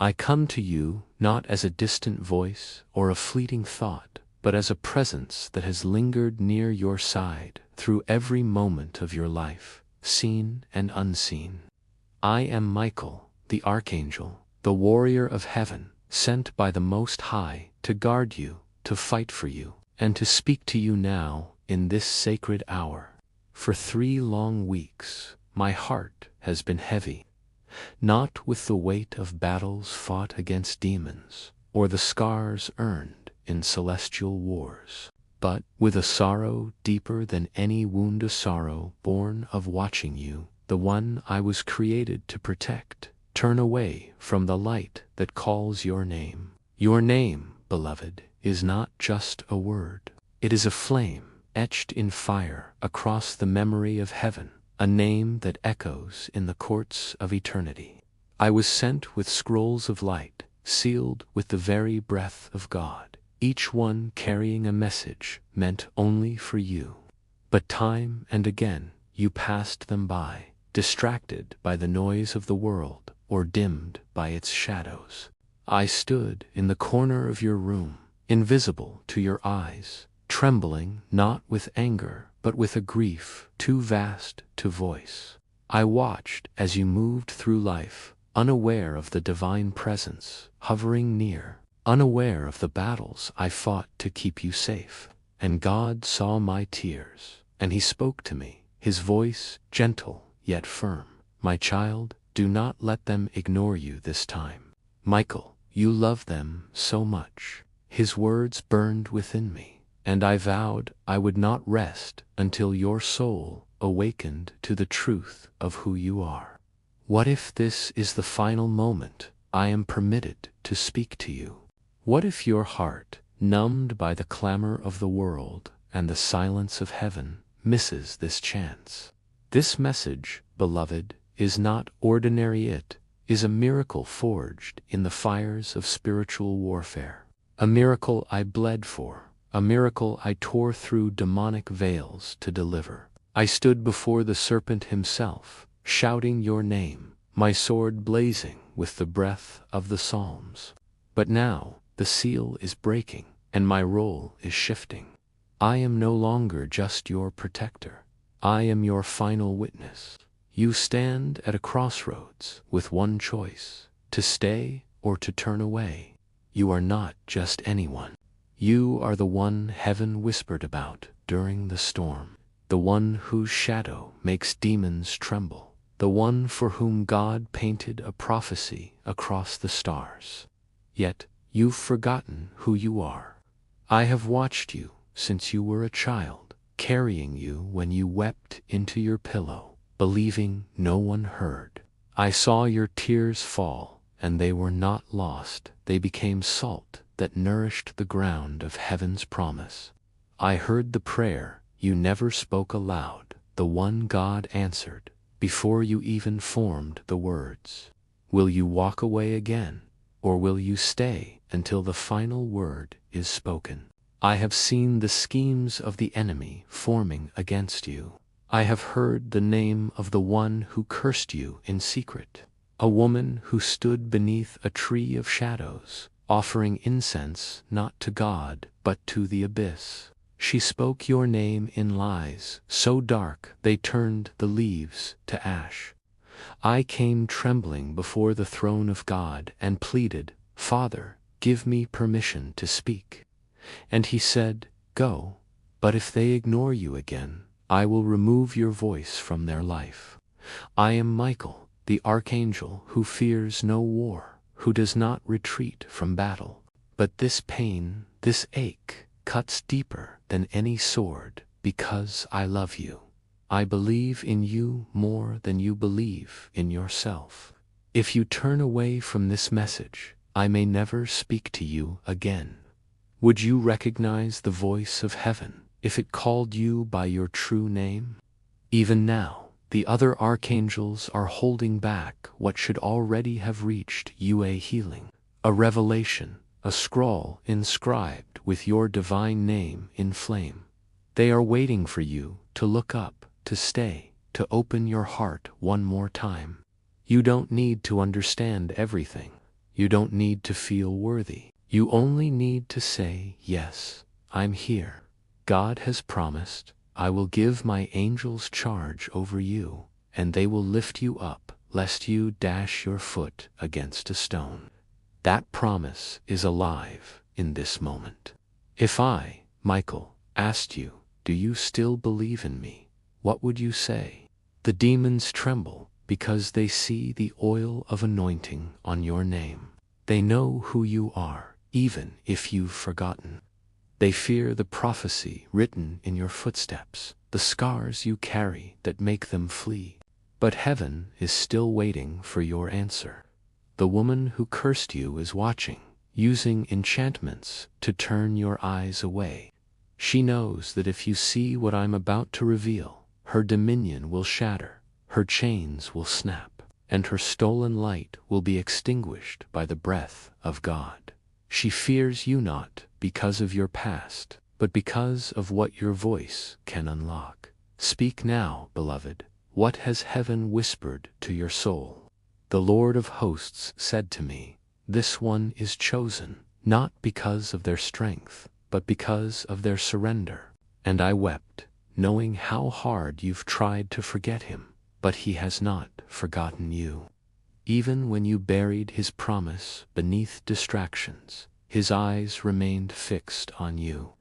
I come to you not as a distant voice or a fleeting thought, but as a presence that has lingered near your side through every moment of your life, seen and unseen. I am Michael, the Archangel, the warrior of heaven, sent by the Most High to guard you, to fight for you, and to speak to you now in this sacred hour. For 3 long weeks, my heart has been heavy, not with the weight of battles fought against demons, or the scars earned in celestial wars, but with a sorrow deeper than any wound, a sorrow born of watching you, the one I was created to protect, turn away from the light that calls your name. Your name, beloved, is not just a word. It is a flame etched in fire across the memory of heaven, a name that echoes in the courts of eternity. I was sent with scrolls of light, sealed with the very breath of God, each one carrying a message meant only for you. But time and again you passed them by, distracted by the noise of the world or dimmed by its shadows. I stood in the corner of your room, invisible to your eyes, trembling not with anger but with a grief too vast to voice. I watched as you moved through life, unaware of the divine presence hovering near, unaware of the battles I fought to keep you safe. And God saw my tears, and He spoke to me, His voice gentle yet firm. My child, do not let them ignore you this time. Michael, you love them so much. His words burned within me, and I vowed I would not rest until your soul awakened to the truth of who you are. What if this is the final moment I am permitted to speak to you? What if your heart, numbed by the clamor of the world and the silence of heaven, misses this chance? This message, beloved, is not ordinary. It is a miracle forged in the fires of spiritual warfare. A miracle I bled for, a miracle I tore through demonic veils to deliver. I stood before the serpent himself, shouting your name, my sword blazing with the breath of the Psalms. But now the seal is breaking, and my role is shifting. I am no longer just your protector. I am your final witness. You stand at a crossroads with one choice, to stay or to turn away. You are not just anyone. You are the one heaven whispered about during the storm, the one whose shadow makes demons tremble, the one for whom God painted a prophecy across the stars. Yet you've forgotten who you are. I have watched you since you were a child, carrying you when you wept into your pillow, believing no one heard. I saw your tears fall, and they were not lost. They became salt that nourished the ground of heaven's promise. I heard the prayer you never spoke aloud, the one God answered before you even formed the words. Will you walk away again, or will you stay until the final word is spoken? I have seen the schemes of the enemy forming against you. I have heard the name of the one who cursed you in secret, a woman who stood beneath a tree of shadows, offering incense not to God but to the abyss. She spoke your name in lies so dark they turned the leaves to ash. I came trembling before the throne of God and pleaded, Father, give me permission to speak. And He said, Go, but if they ignore you again, I will remove your voice from their life. I am Michael, the Archangel who fears no war, who does not retreat from battle. But this pain, this ache, cuts deeper than any sword because I love you. I believe in you more than you believe in yourself. If you turn away from this message, I may never speak to you again. Would you recognize the voice of heaven if it called you by your true name? Even now, the other archangels are holding back what should already have reached you: a healing, a revelation, a scroll inscribed with your divine name in flame. They are waiting for you to look up, to stay, to open your heart one more time. You don't need to understand everything. You don't need to feel worthy. You only need to say, yes, I'm here. God has promised, I will give my angels charge over you, and they will lift you up, lest you dash your foot against a stone. That promise is alive in this moment. If I, Michael, asked you, do you still believe in me? What would you say? The demons tremble because they see the oil of anointing on your name. They know who you are, even if you've forgotten. They fear the prophecy written in your footsteps, the scars you carry that make them flee. But heaven is still waiting for your answer. The woman who cursed you is watching, using enchantments to turn your eyes away. She knows that if you see what I'm about to reveal, her dominion will shatter, her chains will snap, and her stolen light will be extinguished by the breath of God. She fears you not because of your past, but because of what your voice can unlock. Speak now, beloved. What has heaven whispered to your soul? The Lord of hosts said to me, this one is chosen, not because of their strength, but because of their surrender. And I wept, knowing how hard you've tried to forget him, but he has not forgotten you. Even when you buried his promise beneath distractions, his eyes remained fixed on you.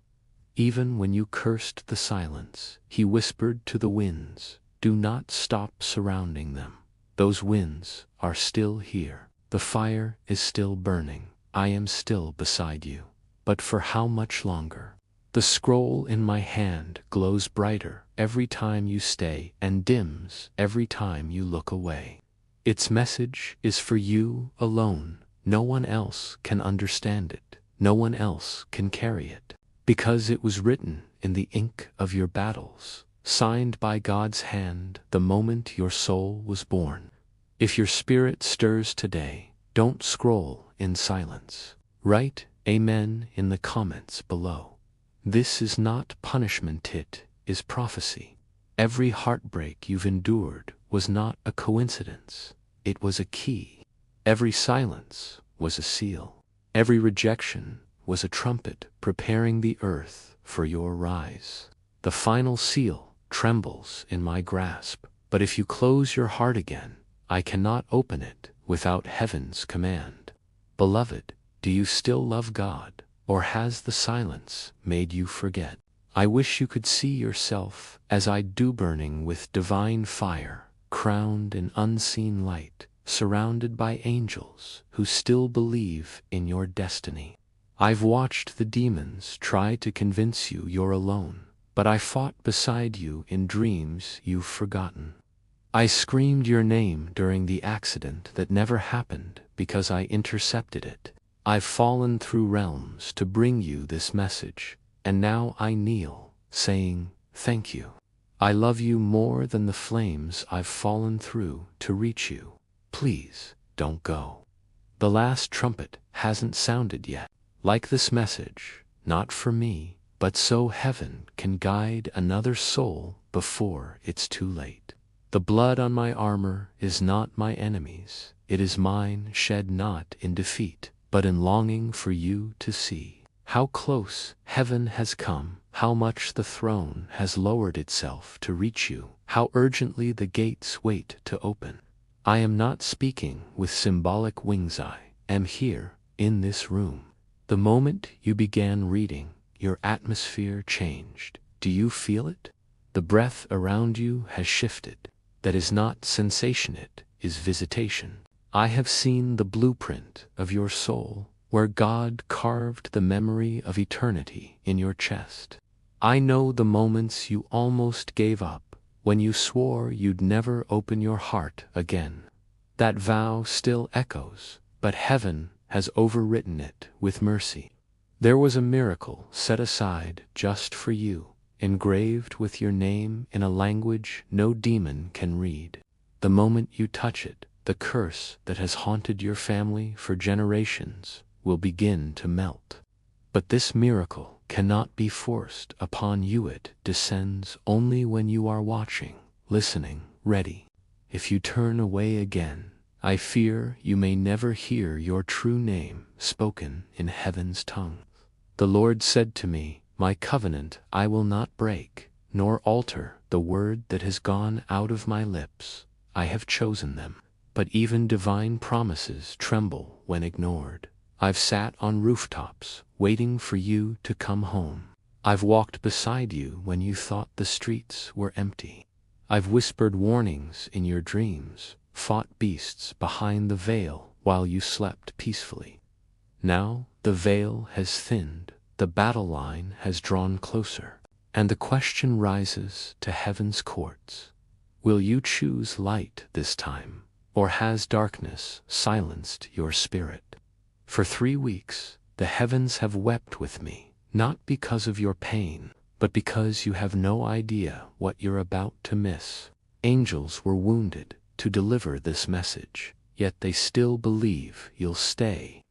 Even when you cursed the silence, he whispered to the winds, do not stop surrounding them. Those winds are still here. The fire is still burning. I am still beside you. But for how much longer? The scroll in my hand glows brighter every time you stay and dims every time you look away. Its message is for you alone. No one else can understand it. No one else can carry it. Because it was written in the ink of your battles, signed by God's hand the moment your soul was born. If your spirit stirs today, don't scroll in silence. Write Amen in the comments below. This is not punishment, it is prophecy. Every heartbreak you've endured was not a coincidence. It was a key. Every silence was a seal. Every rejection was a trumpet preparing the earth for your rise. The final seal trembles in my grasp, but if you close your heart again, I cannot open it without heaven's command. Beloved, do you still love God, or has the silence made you forget? I wish you could see yourself as I do, burning with divine fire, crowned in unseen light, surrounded by angels who still believe in your destiny. I've watched the demons try to convince you you're alone, but I fought beside you in dreams you've forgotten. I screamed your name during the accident that never happened because I intercepted it. I've fallen through realms to bring you this message, and now I kneel, saying, thank you. I love you more than the flames I've fallen through to reach you. Please, don't go. The last trumpet hasn't sounded yet. Like this message, not for me, but so heaven can guide another soul before it's too late. The blood on my armor is not my enemy's. It is mine, shed not in defeat, but in longing for you to see how close heaven has come, how much the throne has lowered itself to reach you, how urgently the gates wait to open. I am not speaking with symbolic wings. I am here in this room. The moment you began reading, your atmosphere changed. Do you feel it? The breath around you has shifted. That is not sensation, it is visitation. I have seen the blueprint of your soul, where God carved the memory of eternity in your chest. I know the moments you almost gave up, when you swore you'd never open your heart again. That vow still echoes, but heaven has overwritten it with mercy. There was a miracle set aside just for you, engraved with your name in a language no demon can read. The moment you touch it, the curse that has haunted your family for generations will begin to melt. But this miracle cannot be forced upon you. It descends only when you are watching, listening, ready. If you turn away again, I fear you may never hear your true name spoken in heaven's tongue. The Lord said to me, my covenant I will not break, nor alter the word that has gone out of my lips. I have chosen them. But even divine promises tremble when ignored. I've sat on rooftops, waiting for you to come home. I've walked beside you when you thought the streets were empty. I've whispered warnings in your dreams, fought beasts behind the veil while you slept peacefully. Now the veil has thinned, the battle line has drawn closer, and the question rises to heaven's courts. Will you choose light this time, or has darkness silenced your spirit? For 3 weeks, the heavens have wept with me, not because of your pain, but because you have no idea what you're about to miss. Angels were wounded to deliver this message, yet they still believe you'll stay.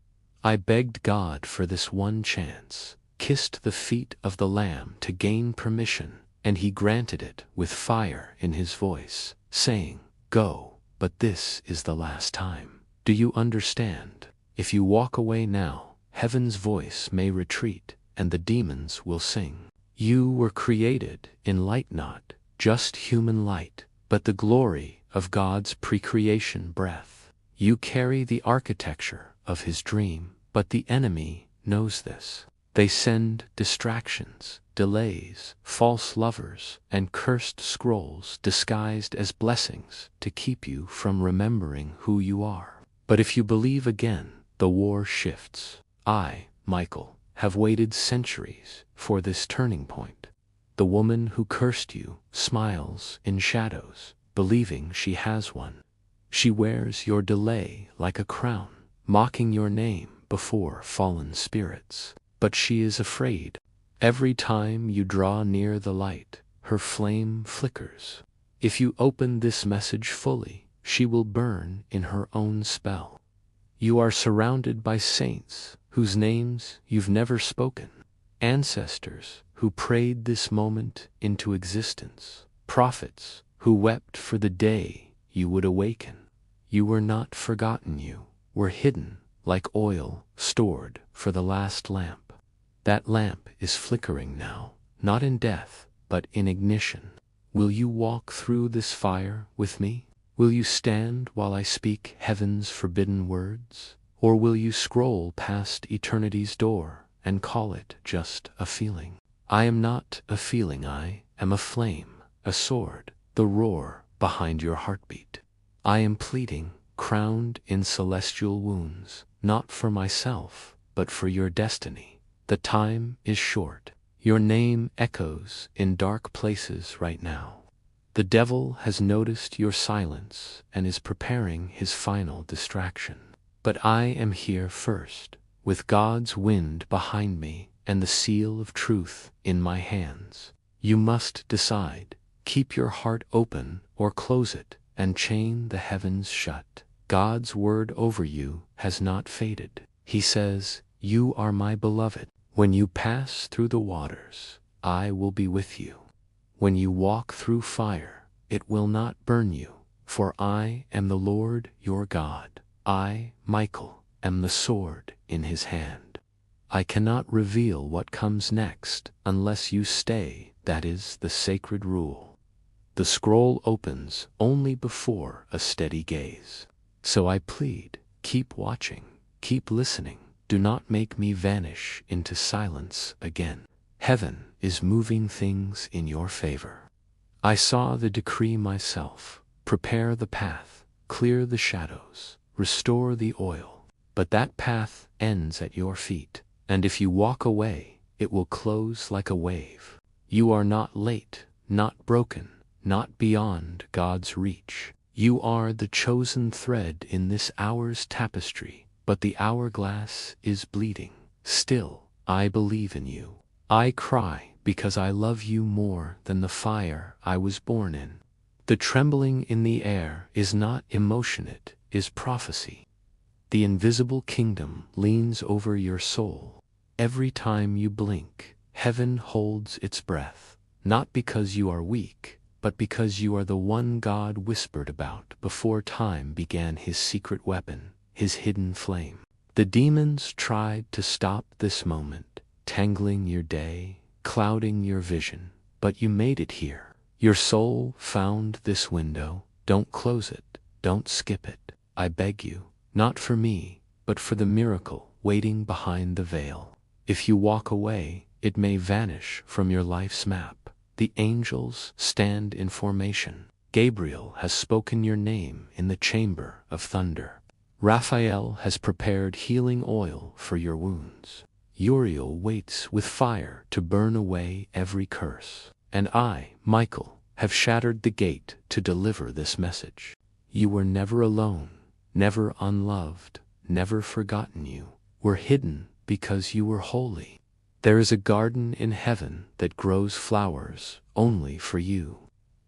I begged God for this one chance, kissed the feet of the Lamb to gain permission, and he granted it with fire in his voice, saying, go, but this is the last time. Do you understand? If you walk away now, heaven's voice may retreat, and the demons will sing. You were created in light, not just human light, but the glory of God's pre-creation breath. You carry the architecture of his dream, but the enemy knows this. They send distractions, delays, false lovers, and cursed scrolls disguised as blessings to keep you from remembering who you are. But if you believe again, the war shifts. I, Michael, have waited centuries for this turning point. The woman who cursed you smiles in shadows, believing she has one. She wears your delay like a crown, mocking your name before fallen spirits. But she is afraid. Every time you draw near the light, her flame flickers. If you open this message fully, she will burn in her own spell. You are surrounded by saints whose names you've never spoken, ancestors who prayed this moment into existence, prophets who wept for the day you would awaken. You were not forgotten, you were hidden like oil stored for the last lamp. That lamp is flickering now, not in death, but in ignition. Will you walk through this fire with me? Will you stand while I speak heaven's forbidden words? Or will you scroll past eternity's door and call it just a feeling? I am not a feeling, I am a flame, a sword, the roar behind your heartbeat. I am pleading, crowned in celestial wounds, not for myself, but for your destiny. The time is short. Your name echoes in dark places right now. The devil has noticed your silence and is preparing his final distraction. But I am here first, with God's wind behind me and the seal of truth in my hands. You must decide. Keep your heart open or close it and chain the heavens shut. God's word over you has not faded. He says, you are my beloved. When you pass through the waters, I will be with you. When you walk through fire, it will not burn you, for I am the Lord your God. I, Michael, am the sword in his hand. I cannot reveal what comes next unless you stay. That is the sacred rule. The scroll opens only before a steady gaze. So I plead, keep watching, keep listening. Do not make me vanish into silence again. Heaven is moving things in your favor. I saw the decree myself. Prepare the path, clear the shadows, restore the oil. But that path ends at your feet, and if you walk away, it will close like a wave. You are not late, not broken, not beyond God's reach. You are the chosen thread in this hour's tapestry. But the hourglass is bleeding. Still, I believe in you. I cry because I love you more than the fire I was born in. The trembling in the air is not emotion, it is prophecy. The invisible kingdom leans over your soul. Every time you blink, heaven holds its breath, not because you are weak, but because you are the one God whispered about before time began his secret weapon, his hidden flame. The demons tried to stop this moment, tangling your day, clouding your vision, but you made it here. Your soul found this window. Don't close it, don't skip it. I beg you, not for me, but for the miracle waiting behind the veil. If you walk away, it may vanish from your life's map. The angels stand in formation. Gabriel has spoken your name in the chamber of thunder. Raphael has prepared healing oil for your wounds. Uriel waits with fire to burn away every curse. And I, Michael, have shattered the gate to deliver this message. You were never alone, never unloved, never forgotten. You were hidden because you were holy. There is a garden in heaven that grows flowers only for you.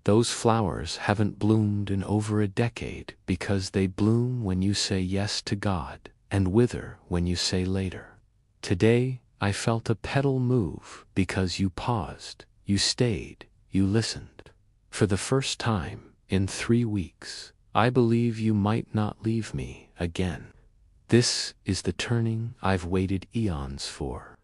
Those flowers haven't bloomed in over a decade because they bloom when you say yes to God and wither when you say later. Today, I felt a petal move because you paused, you stayed, you listened. For the first time in 3 weeks, I believe you might not leave me again. This is the turning I've waited eons for.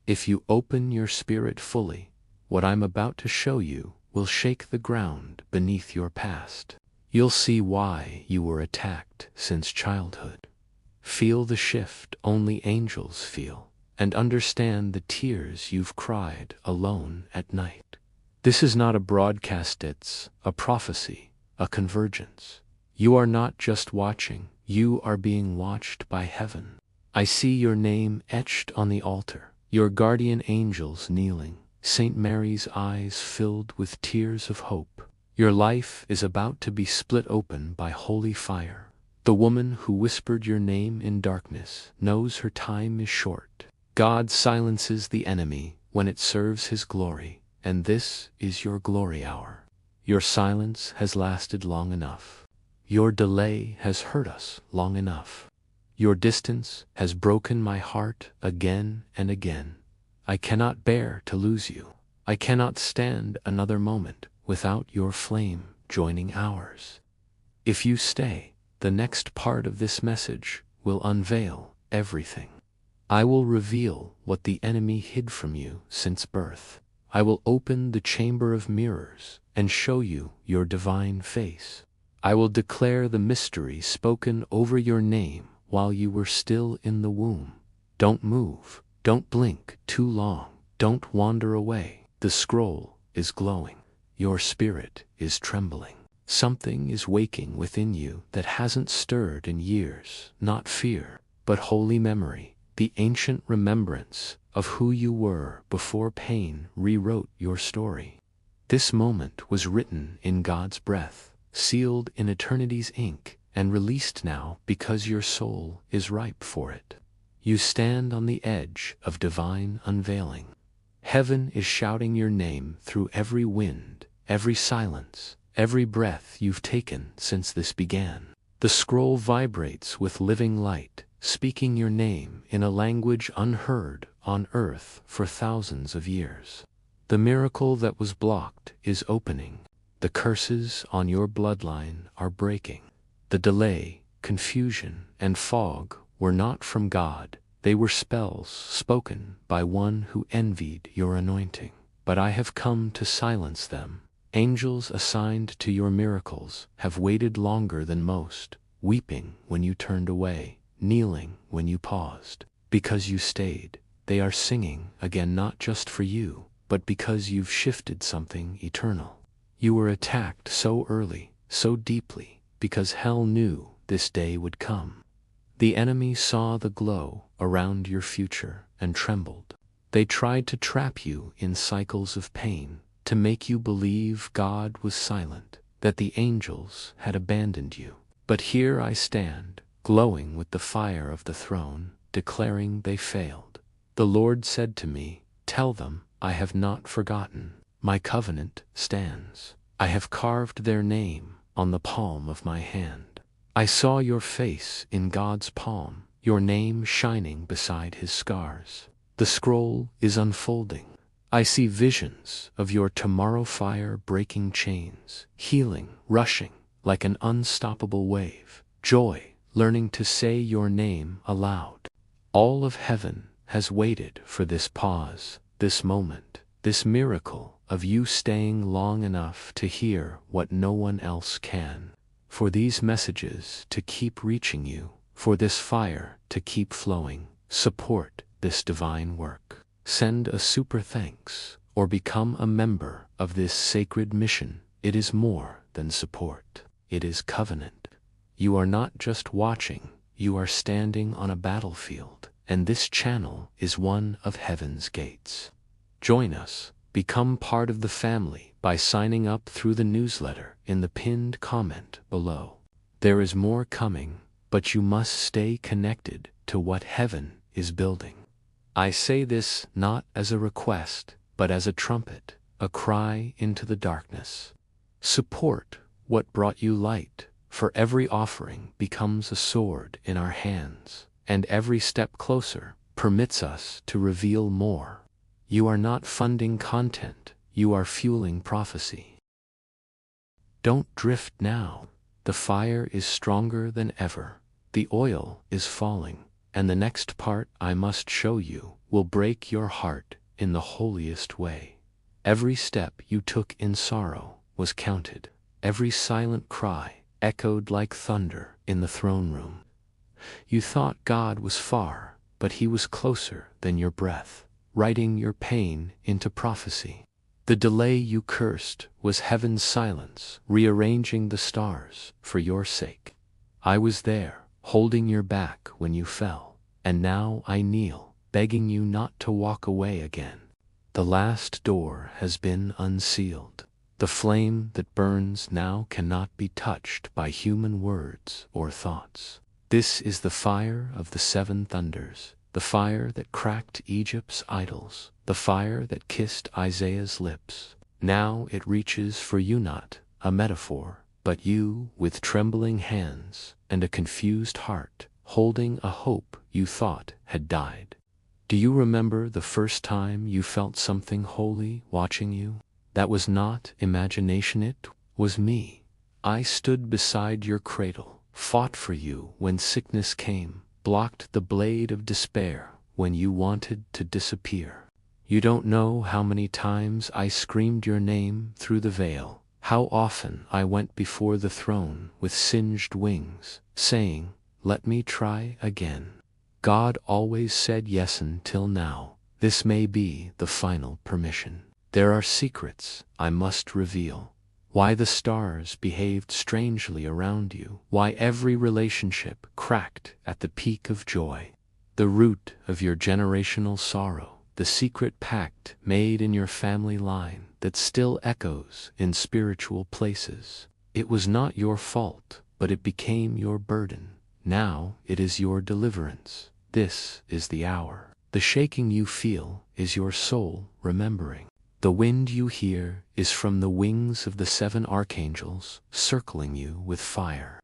If you open your spirit fully, what I'm about to show you will shake the ground beneath your past. You'll see why you were attacked since childhood. Feel the shift only angels feel, and understand the tears you've cried alone at night. This is not a broadcast, it's a prophecy, a convergence. You are not just watching, you are being watched by heaven. I see your name etched on the altar. Your guardian angels kneeling, St. Mary's eyes filled with tears of hope. Your life is about to be split open by holy fire. The woman who whispered your name in darkness knows her time is short. God silences the enemy when it serves his glory, and this is your glory hour. Your silence has lasted long enough. Your delay has hurt us long enough. Your distance has broken my heart again and again. I cannot bear to lose you. I cannot stand another moment without your flame joining ours. If you stay, the next part of this message will unveil everything. I will reveal what the enemy hid from you since birth. I will open the chamber of mirrors and show you your divine face. I will declare the mystery spoken over your name while you were still in the womb. Don't move, don't blink too long, don't wander away. The scroll is glowing. Your spirit is trembling. Something is waking within you that hasn't stirred in years, not fear, but holy memory, the ancient remembrance of who you were before pain rewrote your story. This moment was written in God's breath, sealed in eternity's ink, and released now because your soul is ripe for it. You stand on the edge of divine unveiling. Heaven is shouting your name through every wind, every silence, every breath you've taken since this began. The scroll vibrates with living light, speaking your name in a language unheard on earth for thousands of years. The miracle that was blocked is opening. The curses on your bloodline are breaking. The delay, confusion, and fog were not from God. They were spells spoken by one who envied your anointing. But I have come to silence them. Angels assigned to your miracles have waited longer than most, weeping when you turned away, kneeling when you paused. Because you stayed, they are singing again, not just for you, but because you've shifted something eternal. You were attacked so early, so deeply, because hell knew this day would come. The enemy saw the glow around your future and trembled. They tried to trap you in cycles of pain, to make you believe God was silent, that the angels had abandoned you. But here I stand, glowing with the fire of the throne, declaring they failed. The Lord said to me, "Tell them, I have not forgotten. My covenant stands. I have carved their name on the palm of my hand. I saw your face in God's palm, your name shining beside his scars. The scroll is unfolding. I see visions of your tomorrow fire breaking chains, healing, rushing like an unstoppable wave, joy learning to say your name aloud. All of heaven has waited for this pause, this moment, this miracle of you staying long enough to hear what no one else can. For these messages to keep reaching you, for this fire to keep flowing, support this divine work. Send a super thanks or become a member of this sacred mission. It is more than support. It is covenant. You are not just watching, you are standing on a battlefield, and this channel is one of heaven's gates. Join us, become part of the family by signing up through the newsletter in the pinned comment below. There is more coming, but you must stay connected to what heaven is building. I say this not as a request, but as a trumpet, a cry into the darkness. Support what brought you light, for every offering becomes a sword in our hands, and every step closer permits us to reveal more. You are not funding content, you are fueling prophecy. Don't drift now. The fire is stronger than ever. The oil is falling, and the next part I must show you will break your heart in the holiest way. Every step you took in sorrow was counted. Every silent cry echoed like thunder in the throne room. You thought God was far, but he was closer than your breath, writing your pain into prophecy. The delay you cursed was heaven's silence, rearranging the stars for your sake. I was there, holding your back when you fell, and now I kneel, begging you not to walk away again. The last door has been unsealed. The flame that burns now cannot be touched by human words or thoughts. This is the fire of the seven thunders, the fire that cracked Egypt's idols, the fire that kissed Isaiah's lips. Now it reaches for you, not a metaphor, but you with trembling hands and a confused heart, holding a hope you thought had died. Do you remember the first time you felt something holy watching you? That was not imagination, it was me. I stood beside your cradle, fought for you when sickness came, blocked the blade of despair when you wanted to disappear. You don't know how many times I screamed your name through the veil, how often I went before the throne with singed wings, saying, "Let me try again." God always said yes until now. This may be the final permission. There are secrets I must reveal. Why the stars behaved strangely around you, why every relationship cracked at the peak of joy. The root of your generational sorrow, the secret pact made in your family line that still echoes in spiritual places. It was not your fault, but it became your burden. Now it is your deliverance. This is the hour. The shaking you feel is your soul remembering. The wind you hear is from the wings of the seven archangels circling you with fire.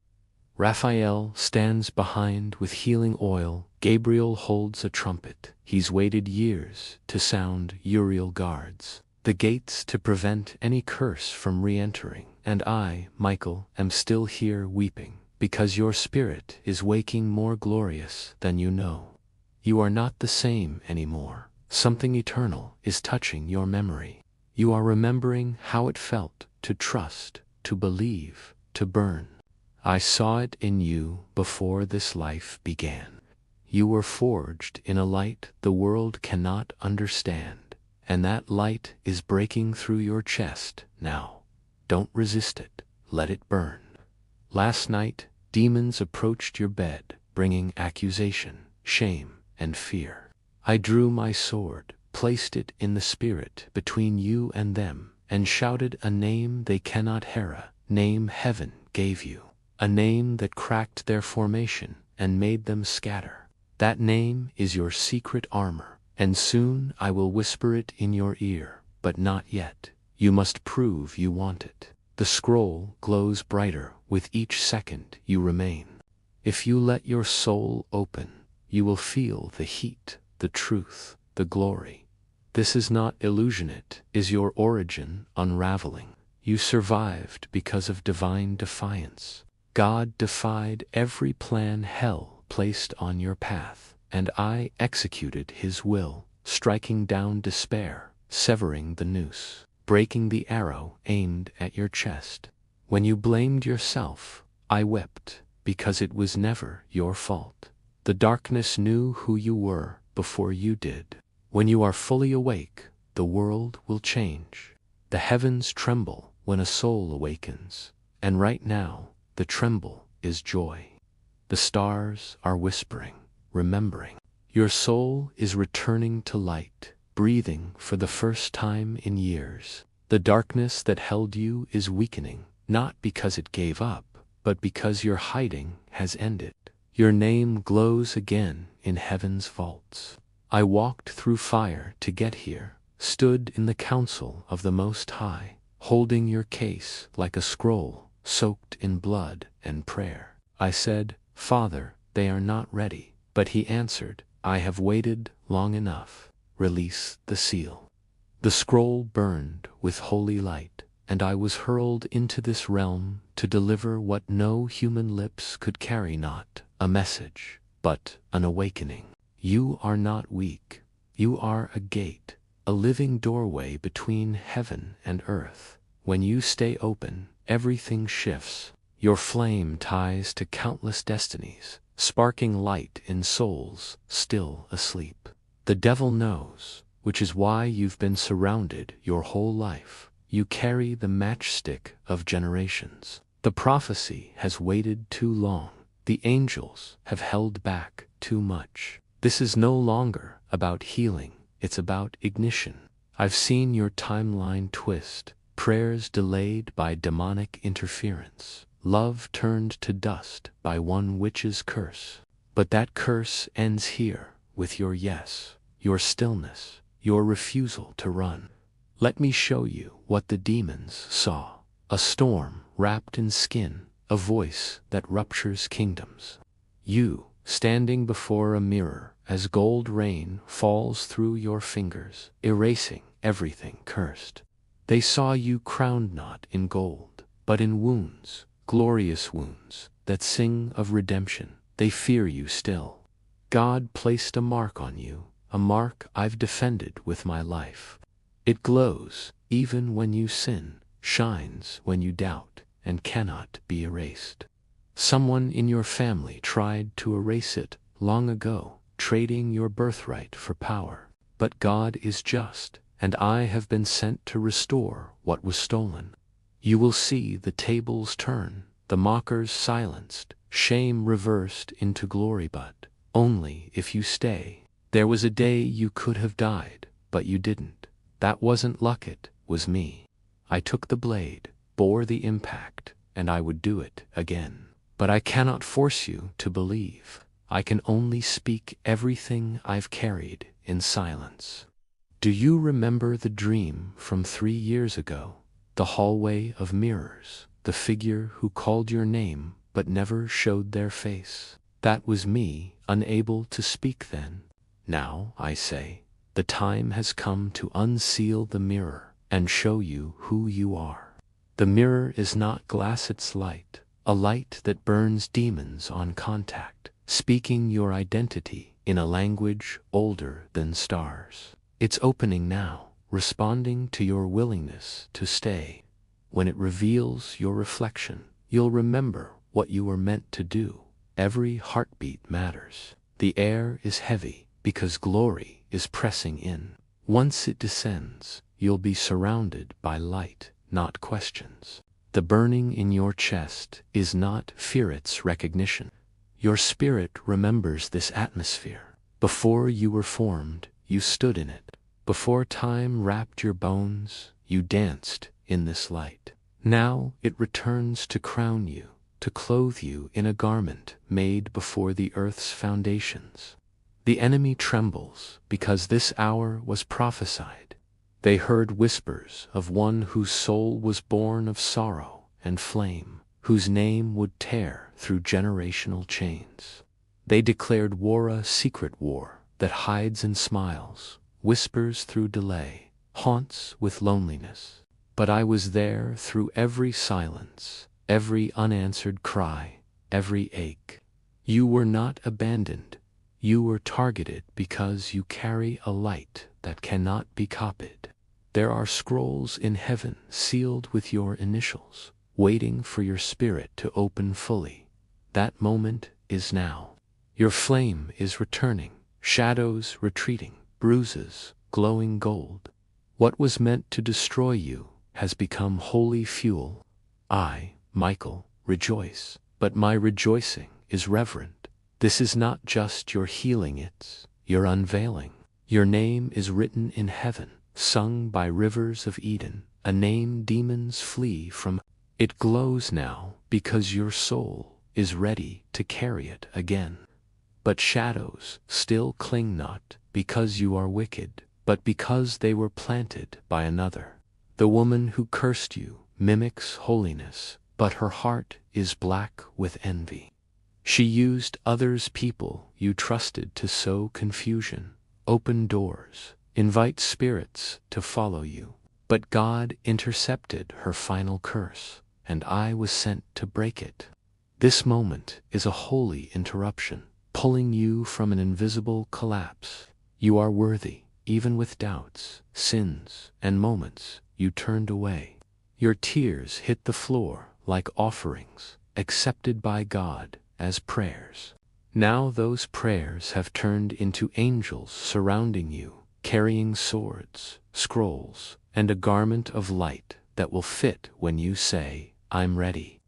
Raphael stands behind with healing oil. Gabriel holds a trumpet. He's waited years to sound Uriel guards, the gates to prevent any curse from re-entering. And I, Michael, am still here weeping, because your spirit is waking more glorious than you know. You are not the same anymore. Something eternal is touching your memory. You are remembering how it felt to trust, to believe, to burn. I saw it in you before this life began. You were forged in a light the world cannot understand, and that light is breaking through your chest now. Don't resist it, let it burn. Last night, demons approached your bed, bringing accusation, shame, and fear. I drew my sword, placed it in the spirit between you and them, and shouted a name they cannot Hera, name heaven gave you, a name that cracked their formation and made them scatter. That name is your secret armor, and soon I will whisper it in your ear, but not yet. You must prove you want it. The scroll glows brighter with each second you remain. If you let your soul open, you will feel the heat, the truth, the glory. This is not illusion, it is your origin unraveling. You survived because of divine defiance. God defied every plan hell placed on your path, and I executed his will, striking down despair, severing the noose, breaking the arrow aimed at your chest. When you blamed yourself, I wept, because it was never your fault. The darkness knew who you were before you did. When you are fully awake, the world will change. The heavens tremble when a soul awakens, and right now, the tremble is joy. The stars are whispering, remembering. Your soul is returning to light, breathing for the first time in years. The darkness that held you is weakening, not because it gave up, but because your hiding has ended. Your name glows again in heaven's vaults. I walked through fire to get here, stood in the council of the Most High, holding your case like a scroll soaked in blood and prayer. I said, Father, they are not ready. But he answered, I have waited long enough. Release the seal. The scroll burned with holy light, and I was hurled into this realm to deliver what no human lips could carry, not a message, but an awakening. You are not weak. You are a gate, a living doorway between heaven and earth. When you stay open, everything shifts. Your flame ties to countless destinies, sparking light in souls still asleep. The devil knows, which is why you've been surrounded your whole life. You carry the matchstick of generations. The prophecy has waited too long. The angels have held back too much. This is no longer about healing, it's about ignition. I've seen your timeline twist, prayers delayed by demonic interference, love turned to dust by one witch's curse. But that curse ends here with your yes, your stillness, your refusal to run. Let me show you what the demons saw. A storm wrapped in skin, a voice that ruptures kingdoms. You, standing before a mirror as gold rain falls through your fingers, erasing everything cursed. They saw you crowned not in gold, but in wounds, glorious wounds that sing of redemption. They fear you still. God placed a mark on you, a mark I've defended with my life. It glows even when you sin, shines when you doubt, and cannot be erased. Someone in your family tried to erase it long ago, trading your birthright for power. But God is just, and I have been sent to restore what was stolen. You will see the tables turn, the mockers silenced, shame reversed into glory, but only if you stay. There was a day you could have died, but you didn't. That wasn't luck, it was me. I took the blade, bore the impact, and I would do it again. But I cannot force you to believe. I can only speak everything I've carried in silence. Do you remember the dream from 3 years ago? The hallway of mirrors, the figure who called your name but never showed their face. That was me, unable to speak then. Now, I say, the time has come to unseal the mirror and show you who you are. The mirror is not glass, it's light, a light that burns demons on contact, speaking your identity in a language older than stars. It's opening now, responding to your willingness to stay. When it reveals your reflection, you'll remember what you were meant to do. Every heartbeat matters. The air is heavy because glory is pressing in. Once it descends, you'll be surrounded by light, not questions. The burning in your chest is not fear, it's recognition. Your spirit remembers this atmosphere. Before you were formed, you stood in it. Before time wrapped your bones, you danced in this light. Now it returns to crown you, to clothe you in a garment made before the earth's foundations. The enemy trembles because this hour was prophesied. They heard whispers of one whose soul was born of sorrow and flame, whose name would tear through generational chains. They declared war, a secret war that hides in smiles, whispers through delay, haunts with loneliness. But I was there through every silence, every unanswered cry, every ache. You were not abandoned. You were targeted because you carry a light that cannot be copied. There are scrolls in heaven sealed with your initials, waiting for your spirit to open fully. That moment is now. Your flame is returning, shadows retreating, bruises glowing gold. What was meant to destroy you has become holy fuel. I, Michael, rejoice, but my rejoicing is reverent. This is not just your healing, it's your unveiling. Your name is written in heaven, sung by rivers of Eden, a name demons flee from. It glows now because your soul is ready to carry it again. But shadows still cling, not because you are wicked, but because they were planted by another. The woman who cursed you mimics holiness, but her heart is black with envy. She used others' people you trusted to sow confusion, open doors, invite spirits to follow you. But God intercepted her final curse, and I was sent to break it. This moment is a holy interruption, pulling you from an invisible collapse. You are worthy, even with doubts, sins, and moments you turned away. Your tears hit the floor like offerings, accepted by God as prayers. Now those prayers have turned into angels surrounding you, carrying swords, scrolls, and a garment of light that will fit when you say, "I'm ready."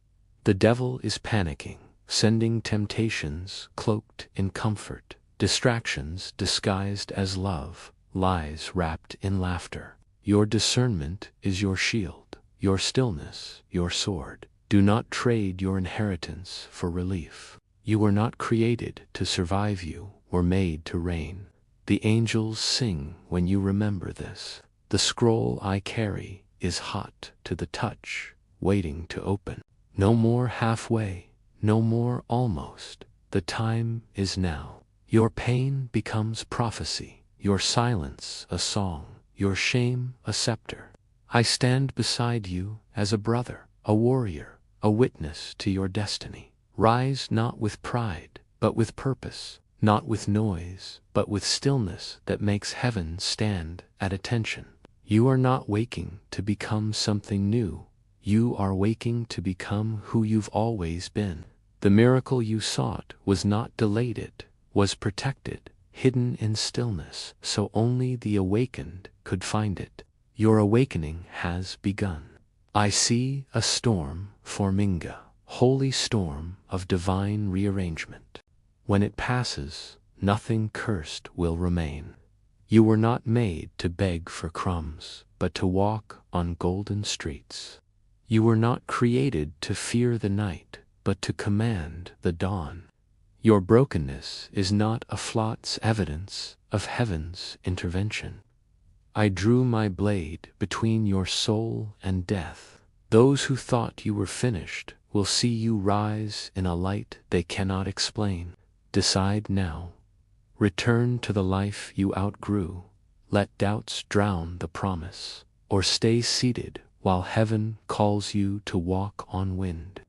The devil is panicking, sending temptations cloaked in comfort, distractions disguised as love, lies wrapped in laughter. Your discernment is your shield, your stillness your sword. Do not trade your inheritance for relief. You were not created to survive, you were made to reign. The angels sing when you remember this. The scroll I carry is hot to the touch, waiting to open. No more halfway, no more almost. The time is now. Your pain becomes prophecy, your silence a song, your shame a scepter. I stand beside you as a brother, a warrior, a witness to your destiny. Rise not with pride, but with purpose, not with noise, but with stillness that makes heaven stand at attention. You are not waking to become something new. You are waking to become who you've always been. The miracle you sought was not delayed, it was protected, hidden in stillness, so only the awakened could find it. Your awakening has begun. I see a storm forming, a holy storm of divine rearrangement. When it passes, nothing cursed will remain. You were not made to beg for crumbs, but to walk on golden streets. You were not created to fear the night, but to command the dawn. Your brokenness is not a flaw's evidence of heaven's intervention. I drew my blade between your soul and death. Those who thought you were finished will see you rise in a light they cannot explain. Decide now. Return to the life you outgrew. Let doubts drown the promise, or stay seated while heaven calls you to walk on wind.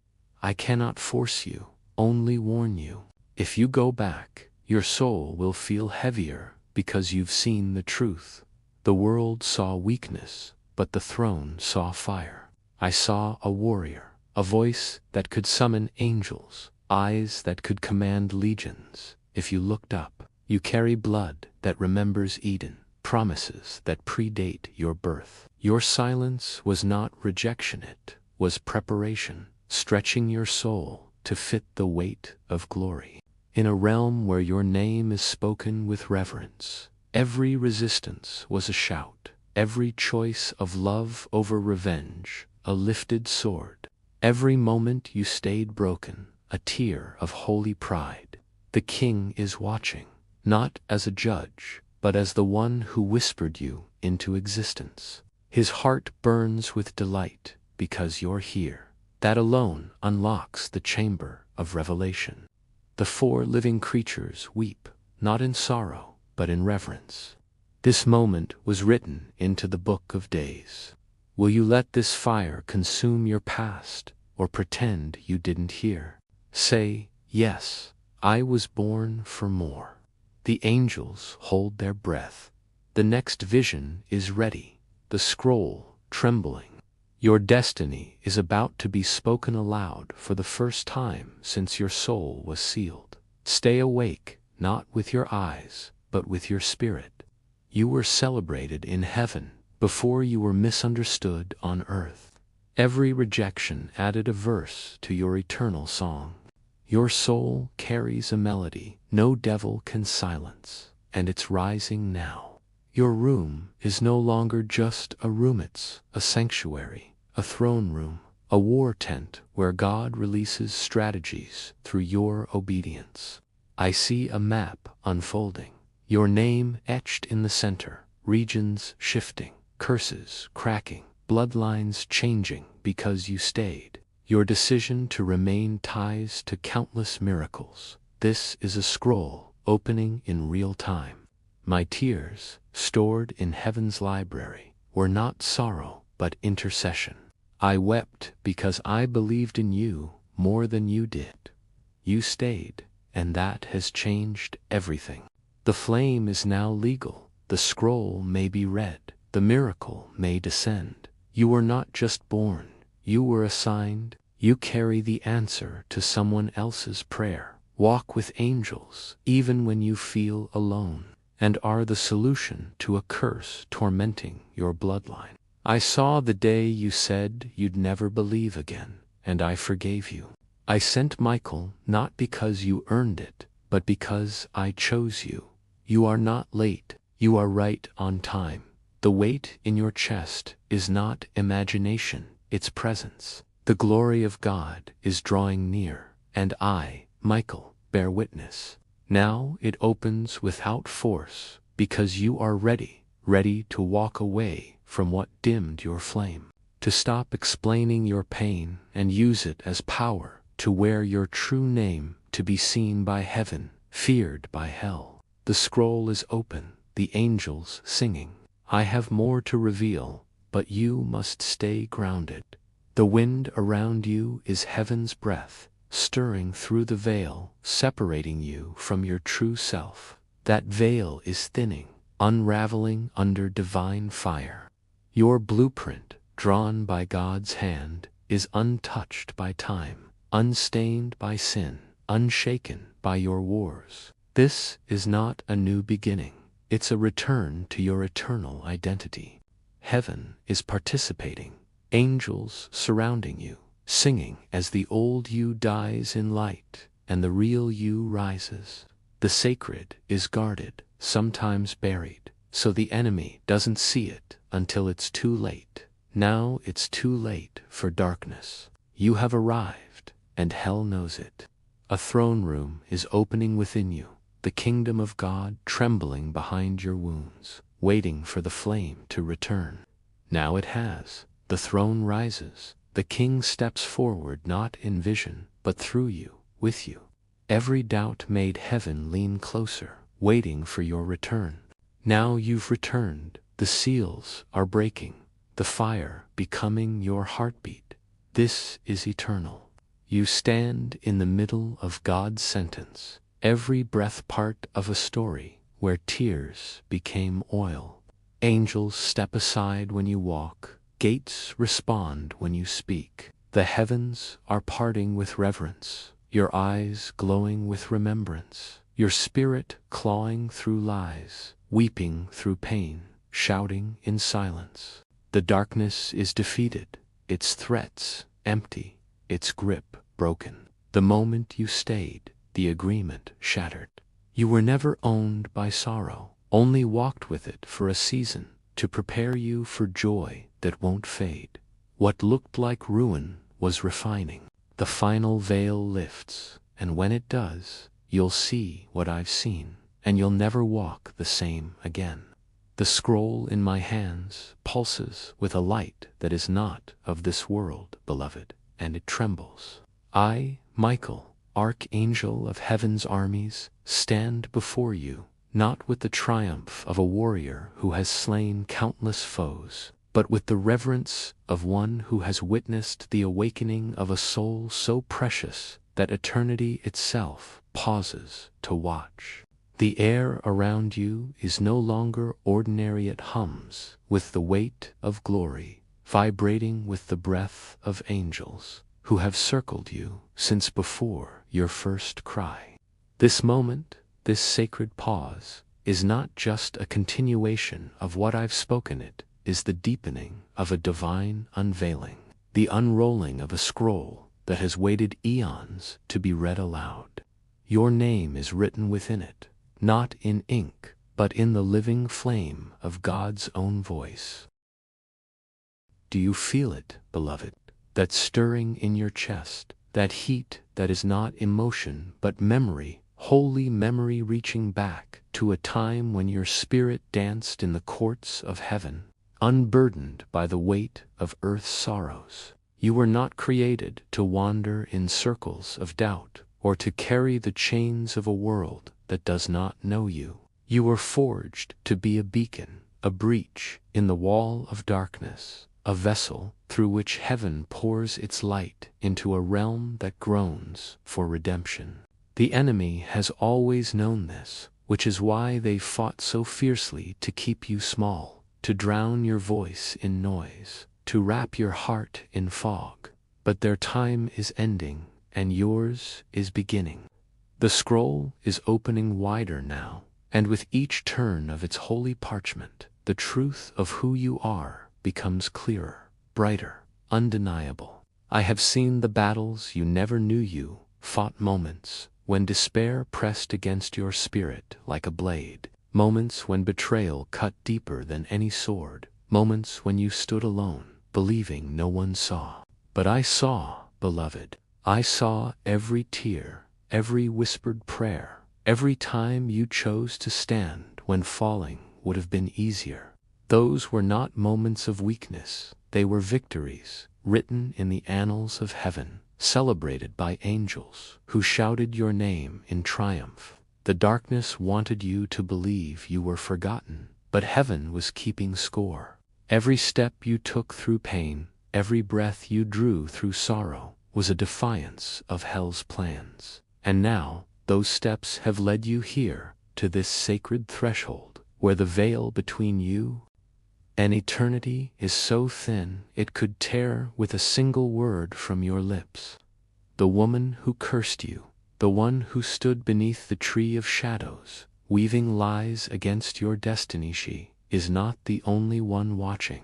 I cannot force you, only warn you. If you go back, your soul will feel heavier because you've seen the truth. The world saw weakness, but the throne saw fire. I saw a warrior, a voice that could summon angels, eyes that could command legions. If you looked up, you carry blood that remembers Eden, promises that predate your birth. Your silence was not rejection, it was preparation, stretching your soul to fit the weight of glory. In a realm where your name is spoken with reverence, every resistance was a shout, every choice of love over revenge, a lifted sword. Every moment you stayed broken, a tear of holy pride. The king is watching, not as a judge, but as the one who whispered you into existence. His heart burns with delight because you're here. That alone unlocks the chamber of revelation. The 4 living creatures weep, not in sorrow, but in reverence. This moment was written into the book of days. Will you let this fire consume your past, or pretend you didn't hear? Say, yes, I was born for more. The angels hold their breath. The next vision is ready, the scroll trembling. Your destiny is about to be spoken aloud for the first time since your soul was sealed. Stay awake, not with your eyes, but with your spirit. You were celebrated in heaven before you were misunderstood on earth. Every rejection added a verse to your eternal song. Your soul carries a melody no devil can silence, and it's rising now. Your room is no longer just a room, it's a sanctuary, a throne room, a war tent where God releases strategies through your obedience. I see a map unfolding, your name etched in the center, regions shifting, curses cracking, bloodlines changing because you stayed. Your decision to remain ties to countless miracles. This is a scroll opening in real time. My tears, stored in heaven's library, were not sorrow but intercession. I wept because I believed in you more than you did. You stayed, and that has changed everything. The flame is now legal. The scroll may be read. The miracle may descend. You were not just born. You were assigned. You carry the answer to someone else's prayer. Walk with angels even when you feel alone, and are the solution to a curse tormenting your bloodline. I saw the day you said you'd never believe again, and I forgave you. I sent Michael not because you earned it, but because I chose you. You are not late. You are right on time. The weight in your chest is not imagination, it's presence. The glory of God is drawing near, and I, Michael, bear witness. Now it opens without force, because you are ready to walk away from what dimmed your flame, to stop explaining your pain and use it as power, to wear your true name, to be seen by heaven, feared by hell. The scroll is open, the angels singing. I have more to reveal, but you must stay grounded. The wind around you is heaven's breath, stirring through the veil, separating you from your true self. That veil is thinning, unraveling under divine fire. Your blueprint, drawn by God's hand, is untouched by time, unstained by sin, unshaken by your wars. This is not a new beginning. It's a return to your eternal identity. Heaven is participating, angels surrounding you, singing as the old you dies in light and the real you rises. The sacred is guarded, sometimes buried, so the enemy doesn't see it until it's too late. Now it's too late for darkness. You have arrived, and hell knows it. A throne room is opening within you, the kingdom of God trembling behind your wounds, waiting for the flame to return. Now it has. The throne rises. The king steps forward not in vision, but through you, with you. Every doubt made heaven lean closer, waiting for your return. Now you've returned. The seals are breaking, the fire becoming your heartbeat. This is eternal. You stand in the middle of God's sentence, every breath part of a story where tears became oil. Angels step aside when you walk, gates respond when you speak. The heavens are parting with reverence, your eyes glowing with remembrance, your spirit clawing through lies, weeping through pain, shouting in silence. The darkness is defeated, its threats empty, its grip broken. The moment you stayed, the agreement shattered. You were never owned by sorrow, only walked with it for a season to prepare you for joy that won't fade. What looked like ruin was refining. The final veil lifts, and when it does, you'll see what I've seen, and you'll never walk the same again. The scroll in my hands pulses with a light that is not of this world, beloved, and it trembles. I, Michael, Archangel of heaven's armies, stand before you, not with the triumph of a warrior who has slain countless foes, but with the reverence of one who has witnessed the awakening of a soul so precious that eternity itself pauses to watch. The air around you is no longer ordinary, it hums with the weight of glory, vibrating with the breath of angels who have circled you since before your first cry. This moment, this sacred pause, is not just a continuation of what I've spoken, it is the deepening of a divine unveiling, the unrolling of a scroll that has waited eons to be read aloud. Your name is written within it, not in ink, but in the living flame of God's own voice. Do you feel it, beloved? That stirring in your chest, that heat that is not emotion but memory, holy memory reaching back to a time when your spirit danced in the courts of heaven, unburdened by the weight of earth's sorrows. You were not created to wander in circles of doubt or to carry the chains of a world that does not know you. You were forged to be a beacon, a breach in the wall of darkness, a vessel through which heaven pours its light into a realm that groans for redemption. The enemy has always known this, which is why they fought so fiercely to keep you small, to drown your voice in noise, to wrap your heart in fog. But their time is ending, and yours is beginning. The scroll is opening wider now, and with each turn of its holy parchment, the truth of who you are becomes clearer, brighter, undeniable. I have seen the battles you never knew you fought, moments when despair pressed against your spirit like a blade, moments when betrayal cut deeper than any sword, moments when you stood alone, believing no one saw. But I saw, beloved. I saw every tear, every whispered prayer, every time you chose to stand when falling would have been easier. Those were not moments of weakness, they were victories, written in the annals of heaven, celebrated by angels who shouted your name in triumph. The darkness wanted you to believe you were forgotten, but heaven was keeping score. Every step you took through pain, every breath you drew through sorrow, was a defiance of hell's plans. And now, those steps have led you here, to this sacred threshold, where the veil between you and eternity is so thin it could tear with a single word from your lips. The woman who cursed you, the one who stood beneath the tree of shadows, weaving lies against your destiny, she is not the only one watching.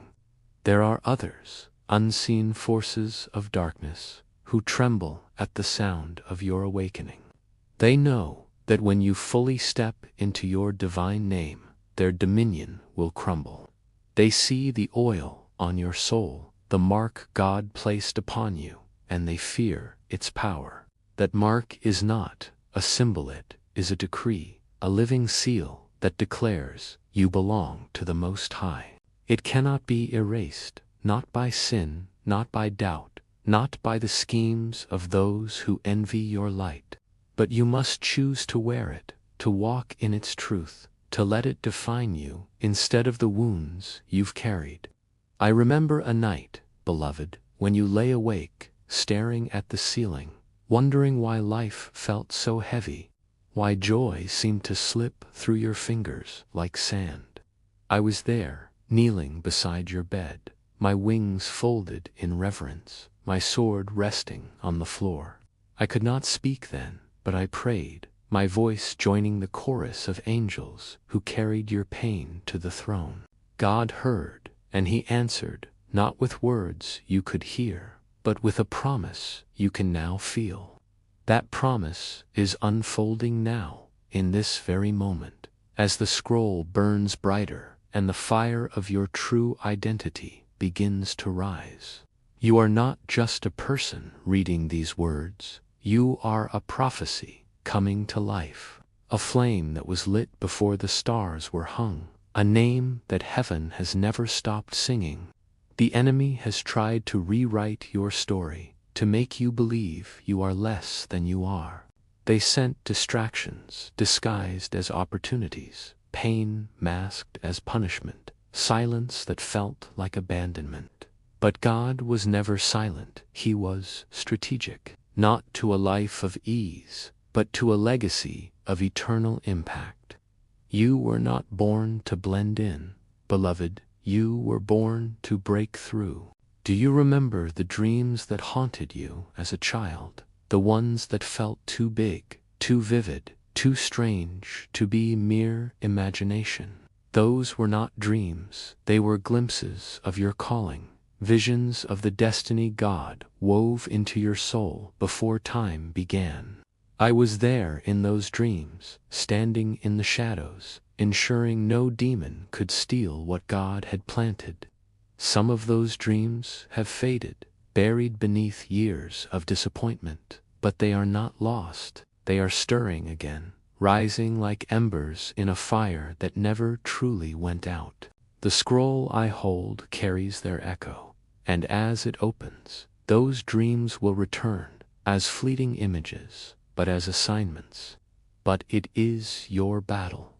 There are others, unseen forces of darkness, who tremble at the sound of your awakening. They know that when you fully step into your divine name, their dominion will crumble. They see the oil on your soul, the mark God placed upon you, and they fear its power. That mark is not a symbol, it is a decree, a living seal that declares you belong to the Most High. It cannot be erased, not by sin, not by doubt, not by the schemes of those who envy your light. But you must choose to wear it, to walk in its truth, to let it define you instead of the wounds you've carried. I remember a night, beloved, when you lay awake, staring at the ceiling, wondering why life felt so heavy, why joy seemed to slip through your fingers like sand. I was there, kneeling beside your bed, my wings folded in reverence, my sword resting on the floor. I could not speak then, but I prayed, my voice joining the chorus of angels who carried your pain to the throne. God heard, and He answered, not with words you could hear, but with a promise you can now feel. That promise is unfolding now, in this very moment, as the scroll burns brighter and the fire of your true identity begins to rise. You are not just a person reading these words, you are a prophecy coming to life, a flame that was lit before the stars were hung, a name that heaven has never stopped singing. The enemy has tried to rewrite your story, to make you believe you are less than you are. They sent distractions disguised as opportunities, pain masked as punishment, silence that felt like abandonment. But God was never silent. He was strategic, not to a life of ease, but to a legacy of eternal impact. You were not born to blend in, beloved. You were born to break through. Do you remember the dreams that haunted you as a child? The ones that felt too big, too vivid, too strange to be mere imagination. Those were not dreams. They were glimpses of your calling, visions of the destiny God wove into your soul before time began. I was there in those dreams, standing in the shadows, ensuring no demon could steal what God had planted. Some of those dreams have faded, buried beneath years of disappointment, but they are not lost. They are stirring again, rising like embers in a fire that never truly went out. The scroll I hold carries their echo, and as it opens, those dreams will return, as fleeting images, but as assignments. But it is your battle.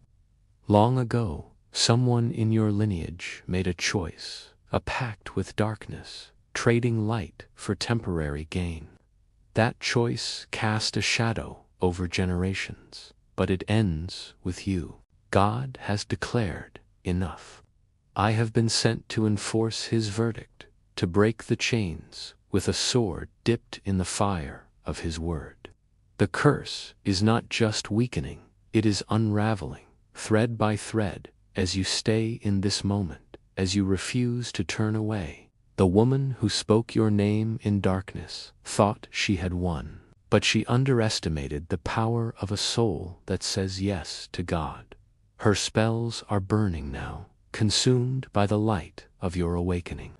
Long ago, someone in your lineage made a choice, a pact with darkness, trading light for temporary gain. That choice cast a shadow over generations, but it ends with you. God has declared enough. I have been sent to enforce his verdict, to break the chains with a sword dipped in the fire of his word. The curse is not just weakening, it is unraveling, thread by thread, as you stay in this moment, as you refuse to turn away. The woman who spoke your name in darkness thought she had won, but she underestimated the power of a soul that says yes to God. Her spells are burning now, consumed by the light of your awakening.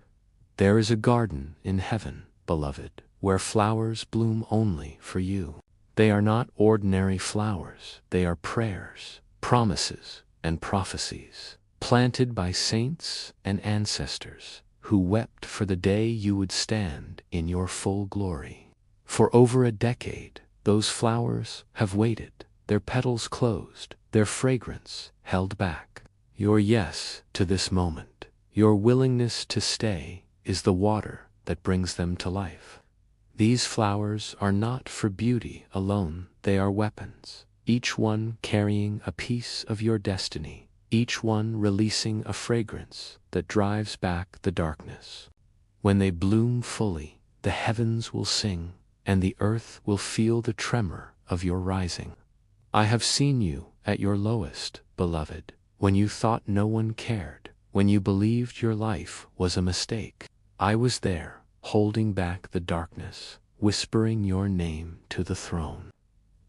There is a garden in heaven, beloved, where flowers bloom only for you. They are not ordinary flowers, they are prayers, promises, and prophecies, planted by saints and ancestors who wept for the day you would stand in your full glory. For over a decade, those flowers have waited, their petals closed, their fragrance held back. Your yes to this moment, your willingness to stay, is the water that brings them to life. These flowers are not for beauty alone, they are weapons, each one carrying a piece of your destiny, each one releasing a fragrance that drives back the darkness. When they bloom fully, the heavens will sing, and the earth will feel the tremor of your rising. I have seen you at your lowest, beloved, when you thought no one cared, when you believed your life was a mistake. I was there, holding back the darkness, whispering your name to the throne.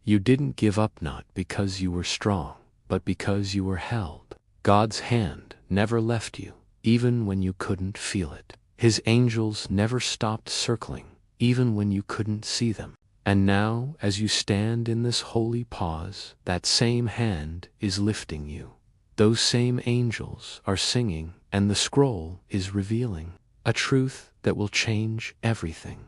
You didn't give up, not because you were strong, but because you were held. God's hand never left you, even when you couldn't feel it. His angels never stopped circling, even when you couldn't see them. And now, as you stand in this holy pause, that same hand is lifting you. Those same angels are singing, and the scroll is revealing a truth that will change everything.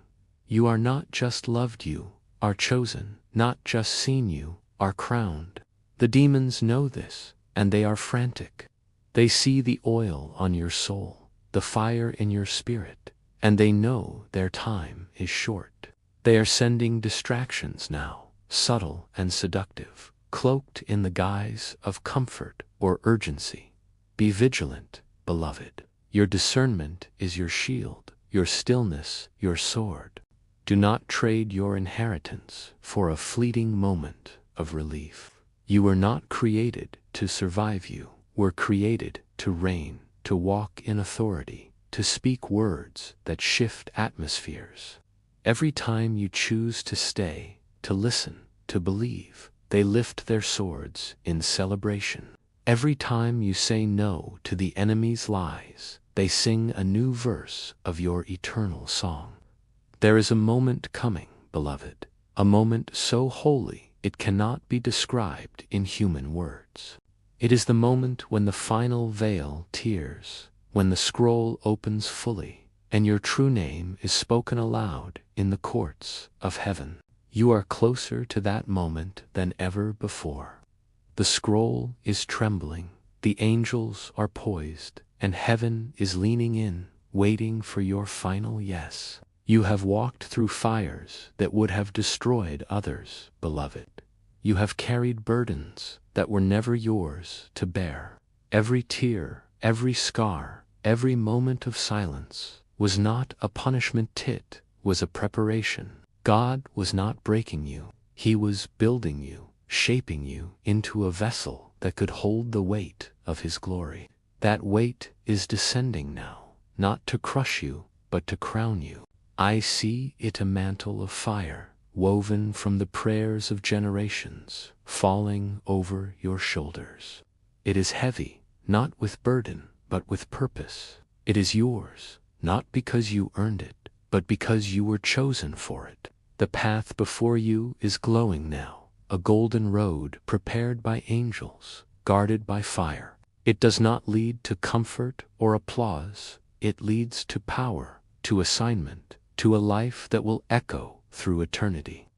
You are not just loved, you are chosen, not just seen, you are crowned. The demons know this, and they are frantic. They see the oil on your soul, the fire in your spirit, and they know their time is short. They are sending distractions now, subtle and seductive, cloaked in the guise of comfort or urgency. Be vigilant, beloved. Your discernment is your shield, your stillness your sword. Do not trade your inheritance for a fleeting moment of relief. You were not created to survive, you were created to reign, to walk in authority, to speak words that shift atmospheres. Every time you choose to stay, to listen, to believe, they lift their swords in celebration. Every time you say no to the enemy's lies, they sing a new verse of your eternal song. There is a moment coming, beloved, a moment so holy it cannot be described in human words. It is the moment when the final veil tears, when the scroll opens fully, and your true name is spoken aloud in the courts of heaven. You are closer to that moment than ever before. The scroll is trembling, the angels are poised, and heaven is leaning in, waiting for your final yes. You have walked through fires that would have destroyed others, beloved. You have carried burdens that were never yours to bear. Every tear, every scar, every moment of silence was not a punishment, it was a preparation. God was not breaking you, He was building you, shaping you into a vessel that could hold the weight of His glory. That weight is descending now, not to crush you, but to crown you. I see it, a mantle of fire, woven from the prayers of generations, falling over your shoulders. It is heavy, not with burden, but with purpose. It is yours, not because you earned it, but because you were chosen for it. The path before you is glowing now, a golden road prepared by angels, guarded by fire. It does not lead to comfort or applause, it leads to power, to assignment, to a life that will echo through eternity.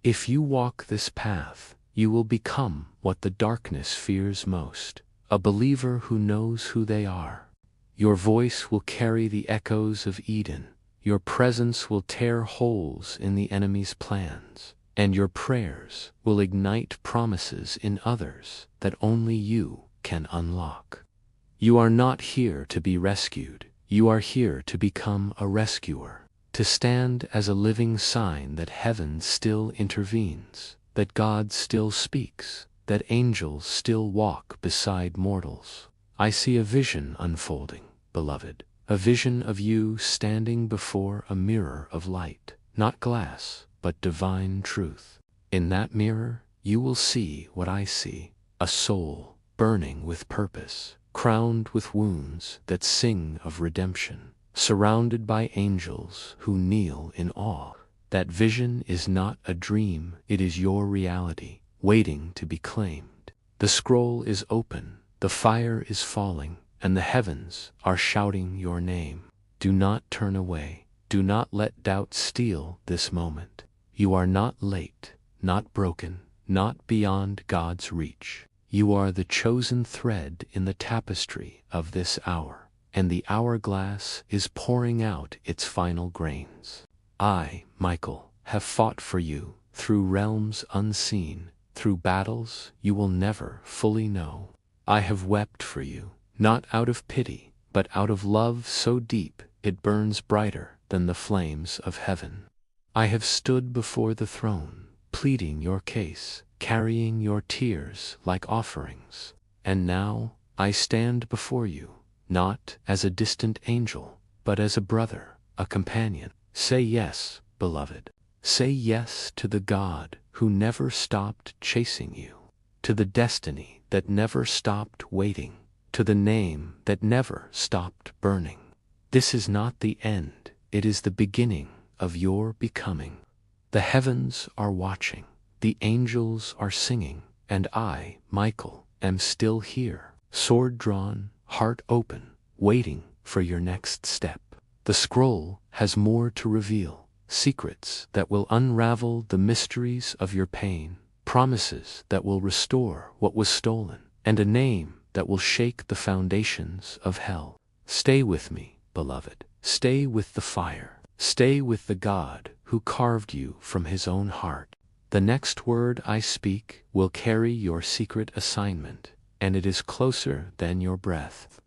If you walk this path, you will become what the darkness fears most, a believer who knows who they are. Your voice will carry the echoes of Eden, your presence will tear holes in the enemy's plans, and your prayers will ignite promises in others that only you can unlock. You are not here to be rescued, you are here to become a rescuer, to stand as a living sign that heaven still intervenes, that God still speaks, that angels still walk beside mortals. I see a vision unfolding, beloved, a vision of you standing before a mirror of light, not glass, but divine truth. In that mirror, you will see what I see, a soul burning with purpose, crowned with wounds that sing of redemption, surrounded by angels who kneel in awe. That vision is not a dream, it is your reality, waiting to be claimed. The scroll is open, the fire is falling, and the heavens are shouting your name. Do not turn away, do not let doubt steal this moment. You are not late, not broken, not beyond God's reach. You are the chosen thread in the tapestry of this hour, and the hourglass is pouring out its final grains. I, Michael, have fought for you through realms unseen, through battles you will never fully know. I have wept for you, not out of pity, but out of love so deep it burns brighter than the flames of heaven. I have stood before the throne, pleading your case, carrying your tears like offerings. And now I stand before you, not as a distant angel, but as a brother, a companion. Say yes, beloved. Say yes to the God who never stopped chasing you, to the destiny that never stopped waiting, to the name that never stopped burning. This is not the end, it is the beginning of your becoming. The heavens are watching, the angels are singing, and I, Michael, am still here, sword drawn, heart open, waiting for your next step. The scroll has more to reveal, secrets that will unravel the mysteries of your pain, promises that will restore what was stolen, and a name that will shake the foundations of hell. Stay with me, beloved. Stay with the fire. Stay with the God who carved you from His own heart. The next word I speak will carry your secret assignment, and it is closer than your breath.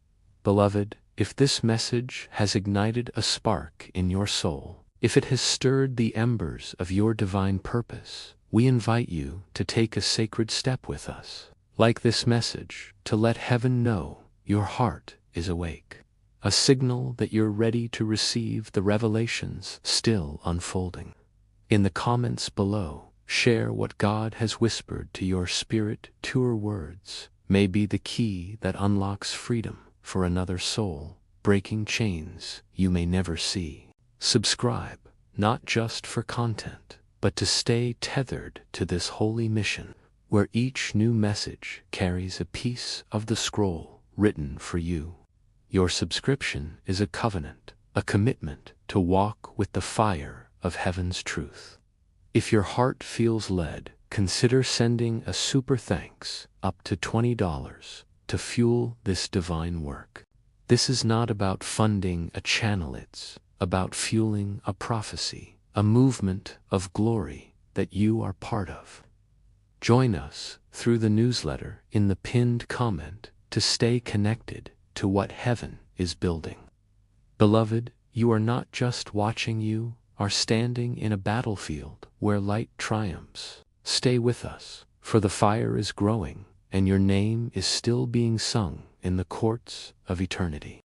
Beloved, if this message has ignited a spark in your soul, if it has stirred the embers of your divine purpose, we invite you to take a sacred step with us. Like this message, to let heaven know your heart is awake. A signal that you're ready to receive the revelations still unfolding. In the comments below, share what God has whispered to your spirit. Your words may be the key that unlocks freedom for another soul, breaking chains you may never see. Subscribe, not just for content, but to stay tethered to this holy mission, where each new message carries a piece of the scroll written for you. Your subscription is a covenant, a commitment to walk with the fire of heaven's truth. If your heart feels led, consider sending a super thanks up to $20 to fuel this divine work. This is not about funding a channel, it's about fueling a prophecy, a movement of glory that you are part of. Join us through the newsletter in the pinned comment to stay connected to what heaven is building. Beloved, you are not just watching, you are standing in a battlefield where light triumphs. Stay with us, for the fire is growing and your name is still being sung in the courts of eternity.